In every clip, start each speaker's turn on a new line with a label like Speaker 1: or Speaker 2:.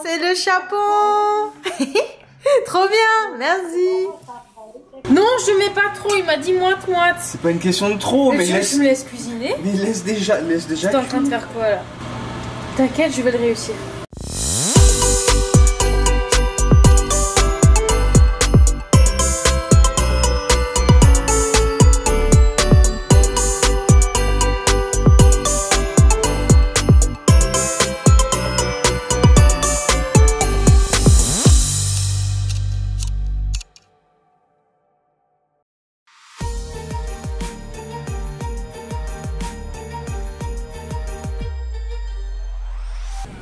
Speaker 1: C'est le chapeau. Trop bien, merci. Non, je mets pas trop, il m'a dit moite-moite.
Speaker 2: C'est pas une question de trop, mais
Speaker 1: je me laisse cuisiner.
Speaker 2: Mais laisse déjà.
Speaker 1: T'es en train de faire quoi là? T'inquiète, je vais le réussir.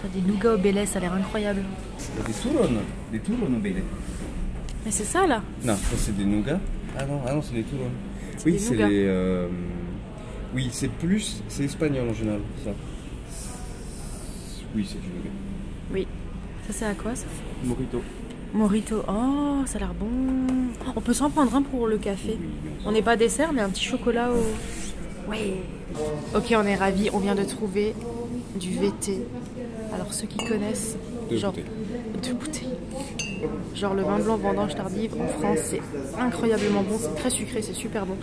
Speaker 1: T'as des nougats au Bélès, ça a l'air incroyable.
Speaker 2: Des touron au Bélès.
Speaker 1: Mais c'est ça là?
Speaker 2: Non, ça c'est des nougats. Ah non, c'est des touron. Oui, c'est les. Oui, c'est plus. C'est espagnol en général, ça. Oui, c'est du nougat.
Speaker 1: Oui. Ça c'est à quoi ça?
Speaker 2: Morito.
Speaker 1: Morito. Oh, ça a l'air bon. On peut s'en prendre un pour le café. Oui, on n'est pas dessert, mais un petit chocolat au. Ouais. Ok, on est ravis. On vient de trouver du VT. Alors ceux qui connaissent, genre 2 bouteilles. Genre le vin blanc vendange tardive en France, c'est incroyablement bon, c'est très sucré, c'est super bon.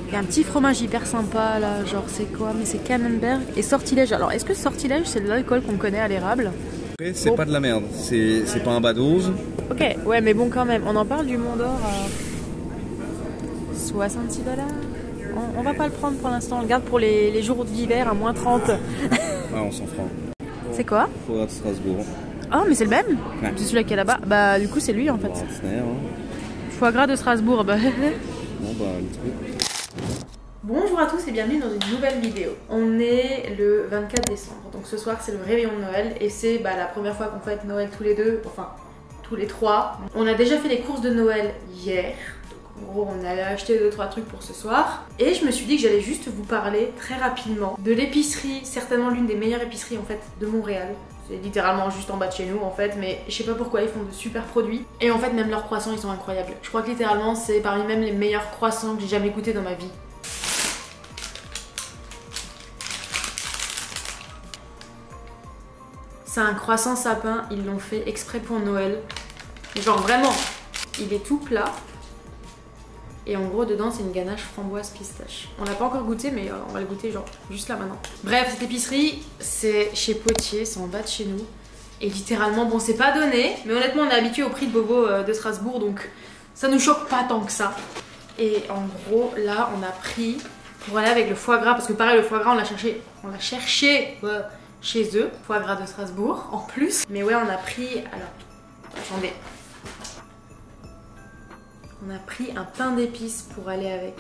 Speaker 1: Il y a un petit fromage hyper sympa là, genre c'est quoi? Mais c'est Camembert et Sortilège. Alors est-ce que Sortilège c'est de l'alcool qu'on connaît à l'érable?
Speaker 2: Après c'est pas de la merde, c'est pas un bas dose.
Speaker 1: Ok, ouais mais bon quand même, on en parle du Mont d'Or à 66 $. On va pas le prendre pour l'instant, on le garde pour les jours d'hiver à moins 30.
Speaker 2: Ah, on s'en fera.
Speaker 1: C'est quoi?
Speaker 2: Foie gras de Strasbourg.
Speaker 1: Ah mais c'est le même?
Speaker 2: Ouais.
Speaker 1: C'est celui qui est là-bas. Bah du coup c'est lui en fait. Foie gras de Strasbourg. Bah.
Speaker 2: Bon bah le truc.
Speaker 1: Bonjour à tous et bienvenue dans une nouvelle vidéo. On est le 24 décembre, donc ce soir c'est le réveillon de Noël et c'est la première fois qu'on fête Noël tous les deux, enfin tous les trois. On a déjà fait les courses de Noël hier. En gros, on allait acheter 2-3 trucs pour ce soir. Et je me suis dit que j'allais juste vous parler très rapidement de l'épicerie, certainement l'une des meilleures épiceries en fait de Montréal. C'est littéralement juste en bas de chez nous en fait, mais je sais pas pourquoi ils font de super produits. Et en fait même leurs croissants ils sont incroyables. Je crois que littéralement c'est parmi même les meilleurs croissants que j'ai jamais goûté dans ma vie. C'est un croissant sapin, ils l'ont fait exprès pour Noël. Genre vraiment, il est tout plat. Et en gros dedans c'est une ganache framboise pistache. On l'a pas encore goûté mais on va le goûter genre juste là maintenant. Bref, cette épicerie c'est chez Potier, c'est en bas de chez nous. Et littéralement bon c'est pas donné, mais honnêtement on est habitué au prix de Bobo de Strasbourg donc ça nous choque pas tant que ça. Et en gros là on a pris pour aller avec le foie gras, parce que pareil le foie gras on l'a cherché chez eux, foie gras de Strasbourg en plus. Mais ouais on a pris, alors attendez. On a pris un pain d'épices pour aller avec.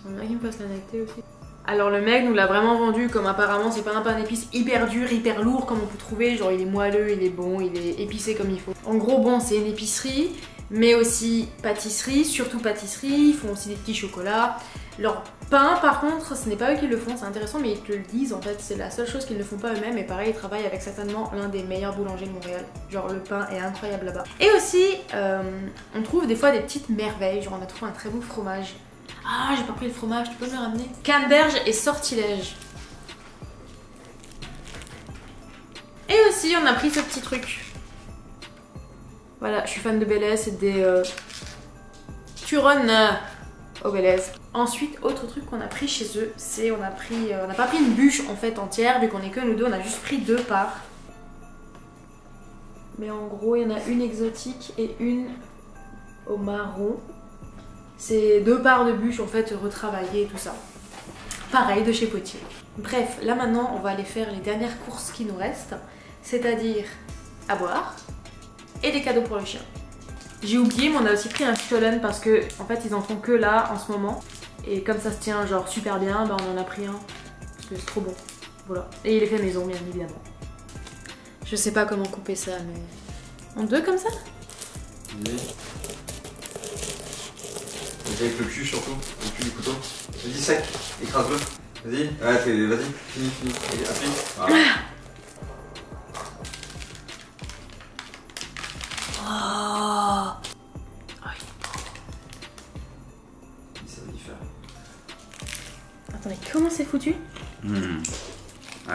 Speaker 1: On a qui me passe la necté aussi. Alors le mec nous l'a vraiment vendu comme apparemment c'est pas un pain d'épices hyper dur, hyper lourd comme on peut trouver. Genre il est moelleux, il est bon, il est épicé comme il faut. En gros bon c'est une épicerie mais aussi pâtisserie, surtout pâtisserie. Ils font aussi des petits chocolats. Leur pain par contre ce n'est pas eux qui le font, c'est intéressant mais ils te le disent en fait. C'est la seule chose qu'ils ne font pas eux-mêmes et pareil ils travaillent avec certainement l'un des meilleurs boulangers de Montréal. Genre le pain est incroyable là-bas. Et aussi on trouve des fois des petites merveilles, genre on a trouvé un très bon fromage. Ah j'ai pas pris le fromage, tu peux me le ramener? Canneberge et Sortilège. Et aussi on a pris ce petit truc. Voilà, je suis fan de Bélès et des Turon au Bélès. Ensuite, autre truc qu'on a pris chez eux, c'est on n'a pas pris une bûche en fait entière, vu qu'on est que nous deux, on a juste pris 2 parts. Mais en gros, il y en a une exotique et une au marron. C'est 2 parts de bûche en fait retravaillées et tout ça. Pareil de chez Potier. Bref, là maintenant, on va aller faire les dernières courses qui nous restent, c'est-à-dire à boire et des cadeaux pour le chien. J'ai oublié, mais on a aussi pris un Stollen parce que en fait ils en font que là en ce moment. Et comme ça se tient genre super bien, bah on en a pris un parce que c'est trop bon. Voilà. Et il est fait maison bien évidemment. Je sais pas comment couper ça mais... En 2 comme ça?
Speaker 2: Oui. Avec le cul surtout, le cul du couteau. Vas-y sec, écrase-le. Vas-y, ouais, vas-y, fini. Et appuie. Voilà.
Speaker 1: Oh.
Speaker 2: Ça va y faire.
Speaker 1: Attendez, comment c'est foutu?
Speaker 2: Ouais,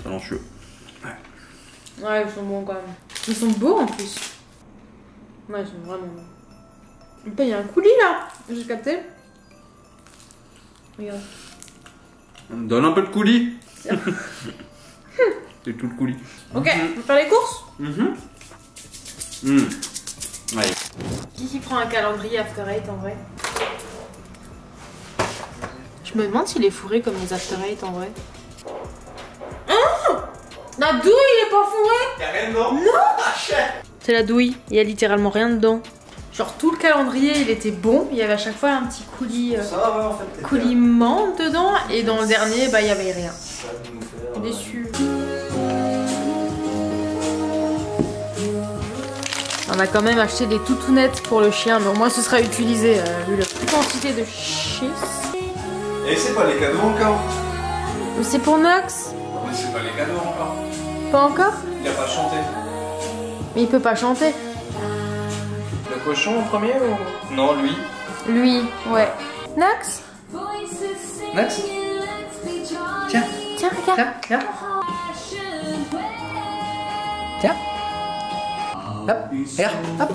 Speaker 2: talentueux. Ouais.
Speaker 1: Ouais, ils sont bons quand même. Ils sont beaux en plus. Ouais, ils sont vraiment bons. Putain, il y a un coulis là. J'ai capté. Regarde.
Speaker 2: On me donne un peu de coulis. C'est tout le coulis.
Speaker 1: Ok, on va faire les courses.
Speaker 2: Allez.
Speaker 1: Qui prend un calendrier After Eight en vrai? Je me demande s'il est fourré comme les After Eight en vrai. La douille, il est pas fourré.
Speaker 2: Y'a rien dedans?
Speaker 1: Non. C'est la douille, il y a littéralement rien dedans. Genre tout le calendrier il était bon, il y avait à chaque fois un petit coulis,
Speaker 2: Ça va, ouais, en fait,
Speaker 1: coulis menthe dedans et dans le dernier bah il y avait rien. Déçu. On a quand même acheté des toutounettes pour le chien, mais au moins ce sera utilisé vu la quantité de chiss.
Speaker 2: Et c'est pas les cadeaux encore?
Speaker 1: Mais c'est pour Nox.
Speaker 2: Mais c'est pas les cadeaux encore.
Speaker 1: Pas encore?
Speaker 2: Il a pas chanté.
Speaker 1: Mais il peut pas chanter.
Speaker 2: Le cochon en premier ou? Non, lui.
Speaker 1: Lui, ouais. Nox?
Speaker 2: Nox? Tiens.
Speaker 1: Tiens, regarde.
Speaker 2: Tiens. Tiens. Hop, regarde, hop.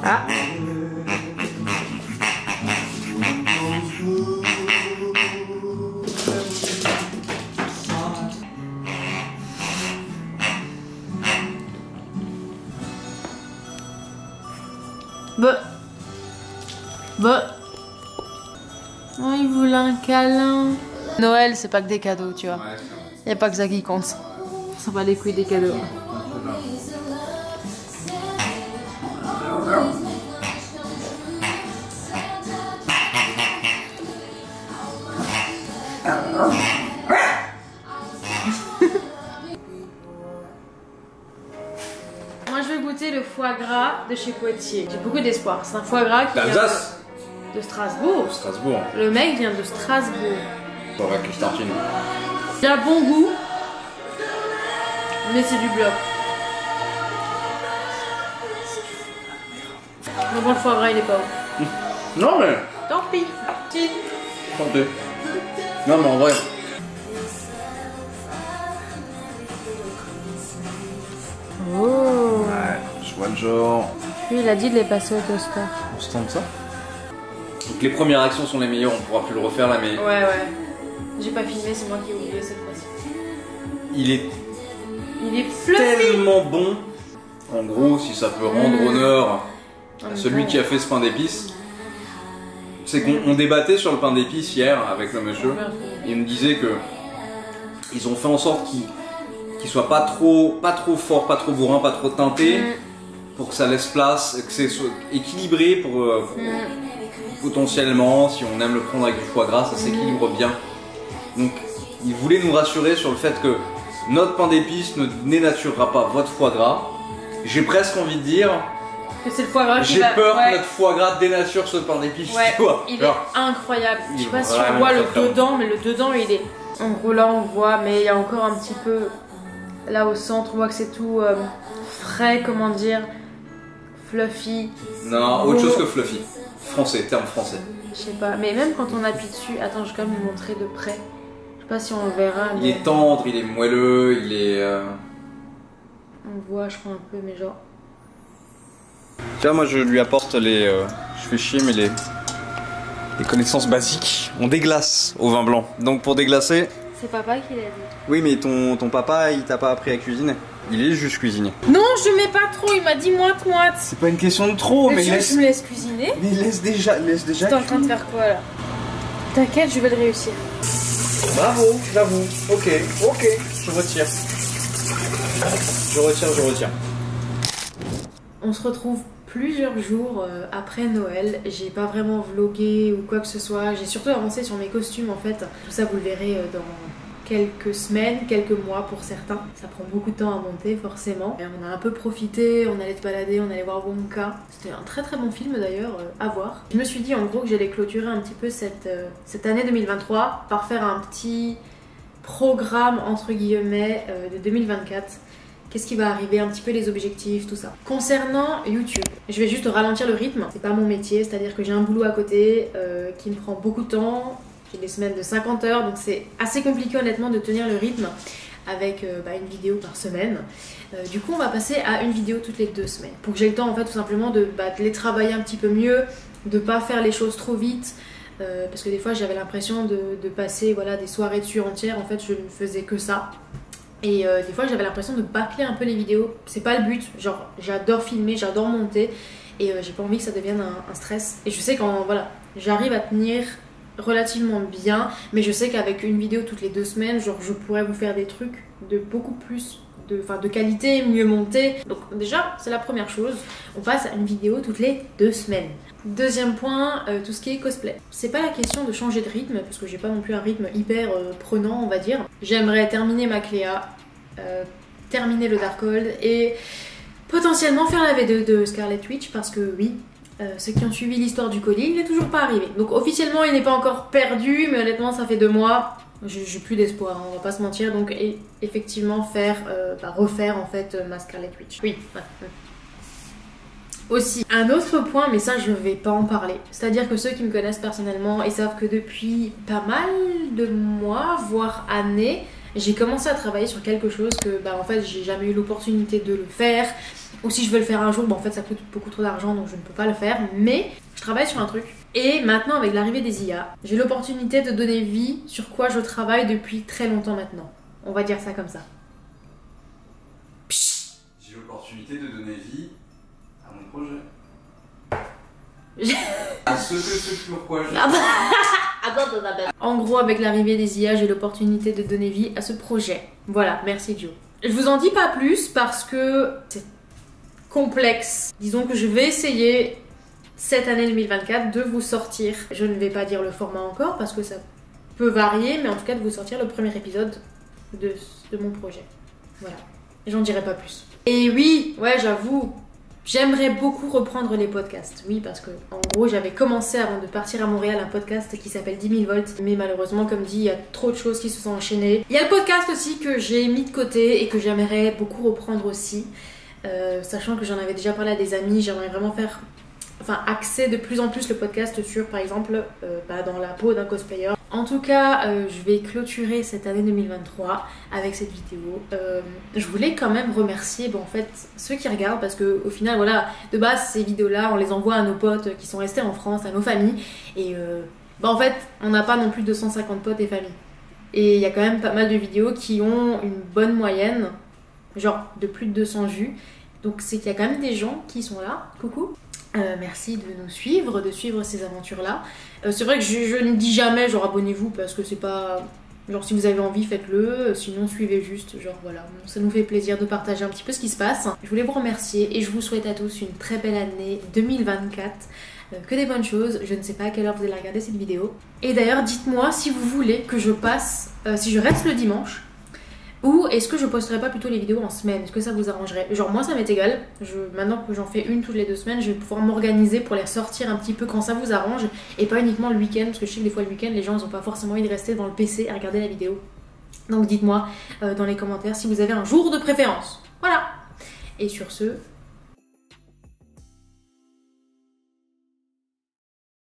Speaker 1: Ah. Bah. Oh, il voulait un câlin. Noël, c'est pas que des cadeaux, tu vois. Y a pas que ça qui compte. Ça va les couilles des cadeaux. Moi, je vais goûter le foie gras de chez Poitiers. J'ai beaucoup d'espoir. C'est un foie gras qui vient de Strasbourg.
Speaker 2: Strasbourg.
Speaker 1: Le mec vient de Strasbourg.
Speaker 2: Pour la Constantine.
Speaker 1: Il a bon goût, mais c'est du bloc. Mais bon, le foie gras, il est pas ouf.
Speaker 2: Non mais.
Speaker 1: Tant pis. Si.
Speaker 2: Santé. Non mais en vrai.
Speaker 1: Oh.
Speaker 2: Ouais, je vois le genre.
Speaker 1: Lui, il a dit de les passer au toaster.
Speaker 2: On se tente ça. Donc les premières actions sont les meilleures, on pourra plus le refaire là mais.
Speaker 1: Ouais, ouais. J'ai pas filmé, c'est moi qui ai oublié cette fois-ci.
Speaker 2: Il est
Speaker 1: fluffy.
Speaker 2: tellement bon. En gros, si ça peut rendre honneur à celui qui a fait ce pain d'épices, c'est qu'on débattait sur le pain d'épices hier avec le monsieur. Il me disait que ils ont fait en sorte qu'il soit pas trop fort, pas trop bourrin, pas trop teinté, pour que ça laisse place, que c'est équilibré pour potentiellement, si on aime le prendre avec du foie gras, ça s'équilibre bien. Donc, il voulait nous rassurer sur le fait que notre pain d'épices ne dénaturera pas votre foie gras. J'ai presque envie de dire
Speaker 1: que c'est le foie gras qui
Speaker 2: j'ai peur que notre foie gras dénature ce pain d'épices.
Speaker 1: Ouais,
Speaker 2: tu vois.
Speaker 1: il est incroyable. Je sais pas si on
Speaker 2: vraiment
Speaker 1: voit le
Speaker 2: très, très
Speaker 1: dedans, mais le dedans il est. En gros là on voit, mais il y a encore un petit peu là au centre, on voit que c'est tout frais, comment dire, fluffy.
Speaker 2: Non, autre chose que fluffy. Français, terme français.
Speaker 1: Je sais pas, mais même quand on appuie dessus, attends, je vais quand même vous montrer de près. Je sais pas si on le verra.
Speaker 2: Il est tendre, il est moelleux, il est.
Speaker 1: On voit, je crois un peu, mais genre.
Speaker 2: Tiens, moi je lui apporte les. Je fais chier, mais les connaissances basiques. On déglace au vin blanc. Donc pour déglacer.
Speaker 1: C'est papa qui l'a dit.
Speaker 2: Oui, mais ton papa, il t'a pas appris à cuisiner. Il est juste cuisinier.
Speaker 1: Non, je mets pas trop, il m'a dit moite-moite.
Speaker 2: C'est pas une question de trop, mais
Speaker 1: je me laisse cuisiner.
Speaker 2: Mais laisse déjà.
Speaker 1: T'es en train de faire quoi là? T'inquiète, je vais le réussir.
Speaker 2: Bravo, j'avoue. Ok, je retire. Je retire.
Speaker 1: On se retrouve plusieurs jours après Noël. J'ai pas vraiment vlogué ou quoi que ce soit. J'ai surtout avancé sur mes costumes en fait. Tout ça vous le verrez dans quelques semaines, quelques mois pour certains. Ça prend beaucoup de temps à monter forcément. Et on a un peu profité, on allait se balader, on allait voir Wonka. C'était un très très bon film d'ailleurs à voir. Je me suis dit en gros que j'allais clôturer un petit peu cette année 2023 par faire un petit programme entre guillemets de 2024. Qu'est-ce qui va arriver, un petit peu les objectifs, tout ça. Concernant YouTube, je vais juste ralentir le rythme. C'est pas mon métier, c'est-à-dire que j'ai un boulot à côté qui me prend beaucoup de temps. j'ai des semaines de 50 heures, donc c'est assez compliqué honnêtement de tenir le rythme avec une vidéo par semaine. Du coup on va passer à une vidéo toutes les 2 semaines pour que j'ai le temps en fait tout simplement de les travailler un petit peu mieux, de pas faire les choses trop vite. Parce que des fois j'avais l'impression de passer voilà, des soirées dessus entières, en fait je ne faisais que ça. Et des fois j'avais l'impression de bâcler un peu les vidéos, c'est pas le but, genre j'adore filmer, j'adore monter et j'ai pas envie que ça devienne un stress. Et je sais quand voilà, j'arrive à tenir relativement bien, mais je sais qu'avec une vidéo toutes les 2 semaines, genre je pourrais vous faire des trucs de beaucoup plus de qualité, mieux monté. Donc déjà c'est la première chose, on passe à une vidéo toutes les 2 semaines. Deuxième point, tout ce qui est cosplay. C'est pas la question de changer de rythme, parce que j'ai pas non plus un rythme hyper prenant on va dire. J'aimerais terminer ma Cléa, terminer le Darkhold et potentiellement faire la V2 de Scarlet Witch, parce que oui, ceux qui ont suivi l'histoire du colis, il n'est toujours pas arrivé. Donc officiellement il n'est pas encore perdu, mais honnêtement ça fait 2 mois. J'ai plus d'espoir, hein, on va pas se mentir, donc effectivement refaire en fait ma Scarlet Witch. Oui, ouais. Aussi, un autre point, mais ça je vais pas en parler, c'est-à-dire que ceux qui me connaissent personnellement, ils savent que depuis pas mal de mois, voire années, j'ai commencé à travailler sur quelque chose que en fait j'ai jamais eu l'opportunité de le faire, ou si je veux le faire un jour, en fait ça coûte beaucoup trop d'argent donc je ne peux pas le faire, mais je travaille sur un truc. Et maintenant avec l'arrivée des IA, j'ai l'opportunité de donner vie sur quoi je travaille depuis très longtemps maintenant. On va dire ça comme ça.
Speaker 2: J'ai l'opportunité de donner vie à mon projet. À ce pourquoi je...
Speaker 1: En gros, avec l'arrivée des IA, j'ai l'opportunité de donner vie à ce projet. Voilà, merci Joe. Je vous en dis pas plus parce que c'est complexe. Disons que je vais essayer cette année 2024 de vous sortir, je ne vais pas dire le format encore parce que ça peut varier, mais en tout cas de vous sortir le premier épisode de mon projet. Voilà, j'en dirai pas plus. Et oui, ouais j'avoue, j'aimerais beaucoup reprendre les podcasts. Oui, parce que en gros j'avais commencé avant de partir à Montréal un podcast qui s'appelle 10 000 volts, mais malheureusement comme dit il y a trop de choses qui se sont enchaînées. Il y a le podcast aussi que j'ai mis de côté et que j'aimerais beaucoup reprendre aussi, sachant que j'en avais déjà parlé à des amis, j'aimerais vraiment faire... axer de plus en plus le podcast sur, par exemple, dans la peau d'un cosplayer. En tout cas, je vais clôturer cette année 2023 avec cette vidéo. Je voulais quand même remercier, en fait, ceux qui regardent, parce que au final, voilà, de base, ces vidéos-là, on les envoie à nos potes qui sont restés en France, à nos familles, et en fait, on n'a pas non plus 250 potes et familles. Et il y a quand même pas mal de vidéos qui ont une bonne moyenne, genre de plus de 200 vues. Donc c'est qu'il y a quand même des gens qui sont là. Coucou. Merci de nous suivre, de suivre ces aventures-là. C'est vrai que je ne dis jamais genre abonnez-vous parce que c'est pas... Genre si vous avez envie faites-le, sinon suivez juste, genre voilà. Ça nous fait plaisir de partager un petit peu ce qui se passe. Je voulais vous remercier et je vous souhaite à tous une très belle année 2024. Que des bonnes choses, je ne sais pas à quelle heure vous allez regarder cette vidéo. Et d'ailleurs dites-moi si vous voulez que je passe, si je reste le dimanche, ou est-ce que je posterai pas plutôt les vidéos en semaine? Est-ce que ça vous arrangerait? Genre moi ça m'est égal, maintenant que j'en fais une toutes les 2 semaines, je vais pouvoir m'organiser pour les sortir un petit peu quand ça vous arrange et pas uniquement le week-end, parce que je sais que des fois le week-end les gens ils ont pas forcément envie de rester devant le PC à regarder la vidéo. Donc dites-moi dans les commentaires si vous avez un jour de préférence. Voilà. Et sur ce,